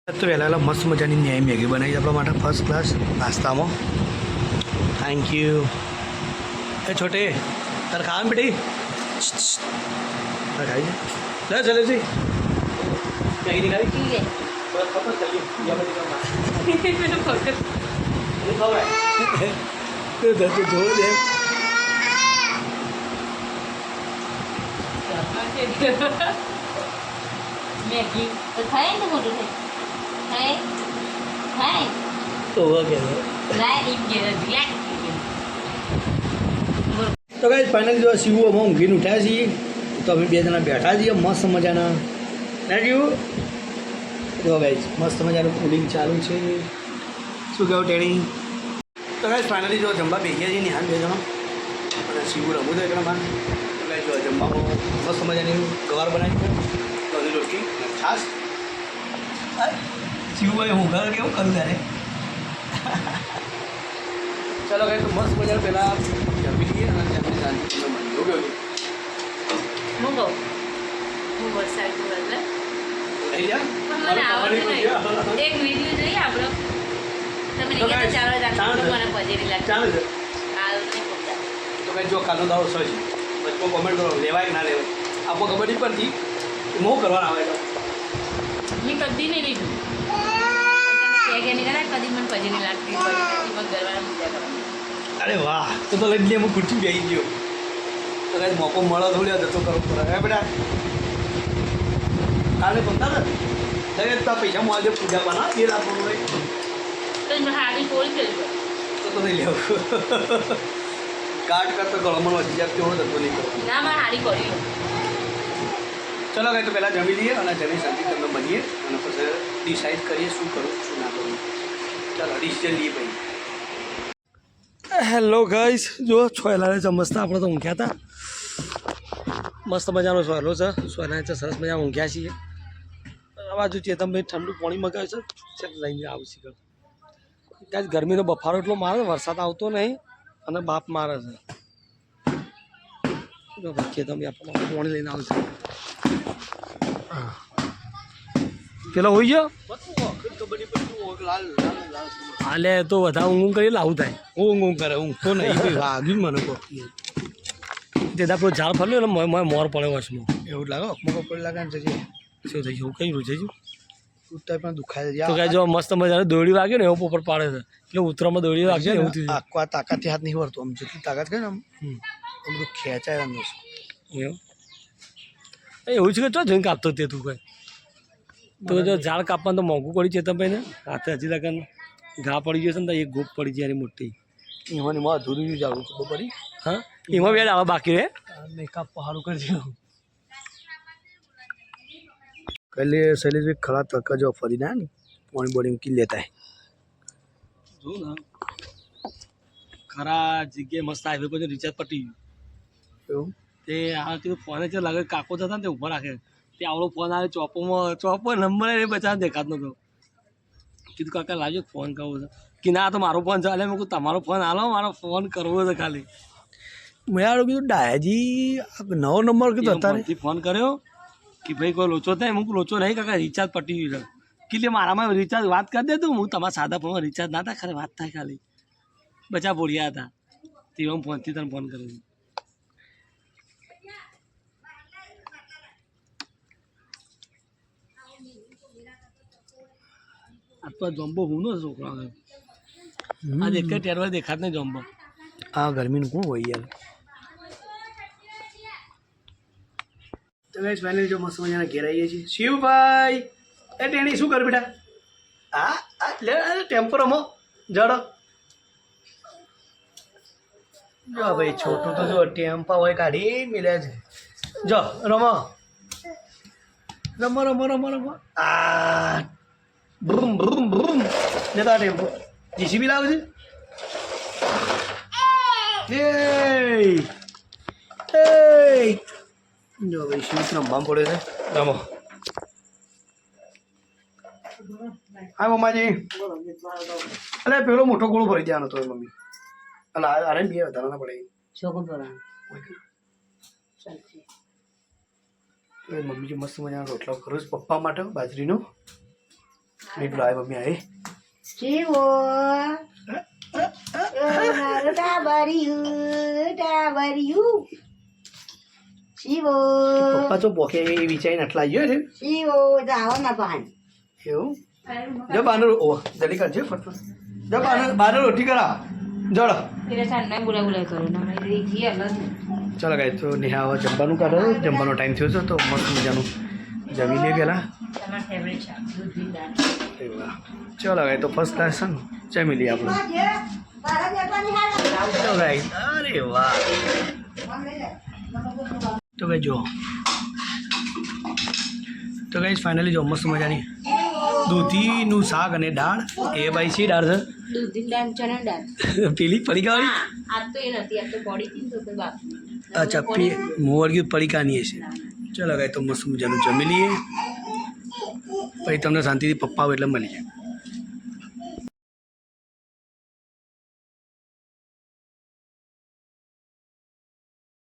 તો વહેલા મસ્ત મજાની ન્યાય મેગી બનાવી આપણા માટે ફર્સ્ટ ક્લાસ નાસ્તામાં. Thank you. એ છોટે તારે ખાવા બેટી ખાઈ લે ચાલે છે મેગી નહીં ખાવી જોર દે મેગી તો ખાય ને મોટું થાય ખાય તો કે લાય ઇમ કે રિલેક્સ તો ગાઈસ ફાઇનલ જો શિવો અમે ઊંઘીને ઉઠ્યા છીએ તો અમે બે જણા બેઠા છીએ મસ્ત મજાના ના જીવ જો ગાઈસ મસ્ત મજાનું કુલિંગ ચાલુ છે. શું કહેવું ટેણી? તો ગાઈસ ફાઇનલી જો જમવા બેસીએ છીએ ને હાલ બે જણા અને શિવું રમવું તો એકદમ તો ગાઈસ જો જમવામાં મસ્ત મજાની ગવાર બનાવી છે ઘઉંની રોટલી છાશ. શિવભાઈ હું ઘર કેવું કરું ત્યારે ચાલો ગાઈસ તો મસ્ત મજાનું પહેલાં જમી લઈએ અને જમી શાંતિ મંદિરો ગયો મંગો હું વરસાદ બોલે લઈ જા પણ મને આવડતું નહીં. એક વિડિયો જોઈએ આપણો તમે નહીં કહેતા ચાલો દાખલો મને પજેરી લાગે ચાલે છે. હાલ નહીં પકડા તો કંઈ જો કાલનો દાવો સજ બચકો કોમેન્ટ કરો લેવાય કે ના લેવાય આપો ખબર નહીં પડતી મોં કરવાના આવે તો મેં કદી નહીં લીધું કે નહીં કરા કદી મને પજેરી લાગતી હોય એમાં ગરવાના મજા કરવાની. અરે વાહ તો લઈ લઈએ હું ખુરશી બેસી ગયો તો કાંઈ મોકો મળો થોડી જતો કરવો પડે હે બેટા કાલે પંદર દરેક તો પૈસા મળે પૂજા બના એ રાખવાનું હોય તો મેં હાડી ફોડી કરી તો નહીં લેવું કાટ કરતો ગળામાં વધી જાય તેવો ધંધો નહીં કરવાનો. ના મારે હાડી કરી ચલો કાંઈ તો પહેલાં જમી લઈએ અને જમી શાંતિ તમે મળીએ અને પછી ડિસાઈડ કરીએ શું કરું શું ના કરું. ચાલો ડિસિઝન લઈએ ભાઈ. હેલો ગાઈસ જો છોયલાને સમજતા આપણે તો ઊંઘ્યા હતા મસ્ત મજાનો સોયલો છે સોયલા છે સરસ મજા ઊંઘ્યા છીએ. આ બાજુ ચેતનભાઈ ઠંડુ પાણી મગાવે છે લઈને આવશે ગાઈસ ગરમીનો બફારો એટલો મારે વરસાદ આવતો નહીં અને બાપ મારે છે જો ચેતનભાઈ આપણને પાણી લઈને આવશે. પેલો હોઈ ગયો હાલે તો વધારે ઊંઘ કરી આવું થાય ઊંઘ કરે ઊંઘ તો નહીં વાગ્યું મને તે આપણો ઝાડ ફર્યો એટલે મોર પડે વચમાં એવું લાગે મોકો પડી લાગે ને શું થઈ ગયું કઈ રૂચે છું ઉત્તર પણ દુખાય તો કાંઈ જો મસ્ત મજાને દોડી વાગે ને એવો પોપર પાડે છે એટલે ઉત્તરમાં દોડી વાગે ને એવું થયું આખું આ તાકાતથી હાથ નહીં વળતો આમ જેટલી તાકાત કરે ને આમ બધું ખેંચાય એમ એવું એવું છે કે ચો જોઈને કાપતો તે તું કઈ તો જો ઝાડ કાપવાનું તો મોંઘું પડી ચેતનભાઈ ને હાથે હજી લગન ઘા પડી ગયો છે ને તો એક ગોપ પડી જાય મોટી એમાં અધૂરું જ આવું ખબર પડી હા એમાં બે આવા બાકી રે મેકઅપ સારું કરી દીધું કલે શૈલેષભાઈ ખરા તડકા જો ફરી ના ને પાણી બોડી મૂકી લેતા જો ને ખરા જગ્યાએ મસ્ત હાઈવે પર રિચાર્જ પટી ગયું એવું તે આ કીધું ફોને છે લાગે કાકો જતા ને તે ઊભા રાખે તે આવડો ફોન આવે ચોપો નંબર એ બચાવ દેખાતો નતો કીધું કાકા લાવજો ફોન કરવો છે કે ના તો મારો ફોન ચાલે મેં કહું તમારો ફોન હાલો મારો ફોન કરવો છે ખાલી મેં આવું કીધું ડાયાજી નવો નંબર કીધું અત્યારે ફોન કર્યો કે ભાઈ કોઈ લોચો થાય હું લોચો નહીં કાકા રિચાર્જ પટી ગયું છે કે મારામાં રિચાર્જ વાત કરી દે તું હું તમારા સાદા ફોનમાં રિચાર્જ ના થાય ખાલી વાત થાય ખાલી બચા બોલ્યા હતા તે હું ફોનથી તને ફોન કર્યો આ તો જમ્બો હું નો છોકરા આ એક ટેરવા દેખાત નહીં જમ્બો આ ગરમીનું કોણ હોય યાર. તો ગાઈસ ફાઇનલી જો મસ્ત મજાના ઘેર આવીએ છીએ. શિવભાઈ એ ટેણી શું કર બેટા હા લે ટેમ્પો રમો જડો જો ભાઈ છોટું તો જો ટેમ્પા હોય કાઢી મિલે છે જો રમો રમો રમો રમો રમો આ બ્રુમ બ્રુમ બ્રુમ લેતા ટેમ્પો જીસીબી લાવજે જો ભાઈ શું રમવા પડે છે રમો હા મમ્માજી અરે પેલો મોટો ગોળો ભરી દેવાનો હતો મમ્મી અલા અરે બે વધારે ના પડે મમ્મીજી મસ્ત મજાના રોટલા કરું છું પપ્પા માટે બાજરીનો મીઠ લાવે મમ્મી આવી શિવો મારું ટાબરિયું શિવો પપ્પા તો બોકે એ વિચારીને આટલા આવ્યો છે શિવો જાઓ ના પાન એવું જો બાનો ઓ જલ્દી કરજો ફટફટ જો બાનો રોટી કરા જડો फिर सामने बुला बुला करो ना मैं देखिए अलग ચાલો ગાય તો નેહા હવે જમવાનું કાઢો જમવાનો ટાઈમ થયો છે તો મસ્ત મજાનું જમી લે પહેલાં તમારા ફેવરેટ છે દૂધની દાળ ચાલો ગાય તો ફર્સ્ટ ક્લાસ છે ને જમી લઈએ આપણે તો ગાય અરે વાહ તો ગાય જો તો ગાય ફાઇનલી જો મસ્ત મજાની દૂધીનું શાક અને દાળ એ ભાઈ શી દાળ છે દૂધની દાળ ચણા દાળ પેલી પડીકાવાળી આ તો એ નથી આ તો પડી હતી ને તો બાપુ અચ્છા મોવરગી પડીકાની હશે ચાલો ગાય તો મસ્ત મજાનું જમી લઈએ પછી તમને શાંતિથી પપ્પા આવે એટલે મળી જાય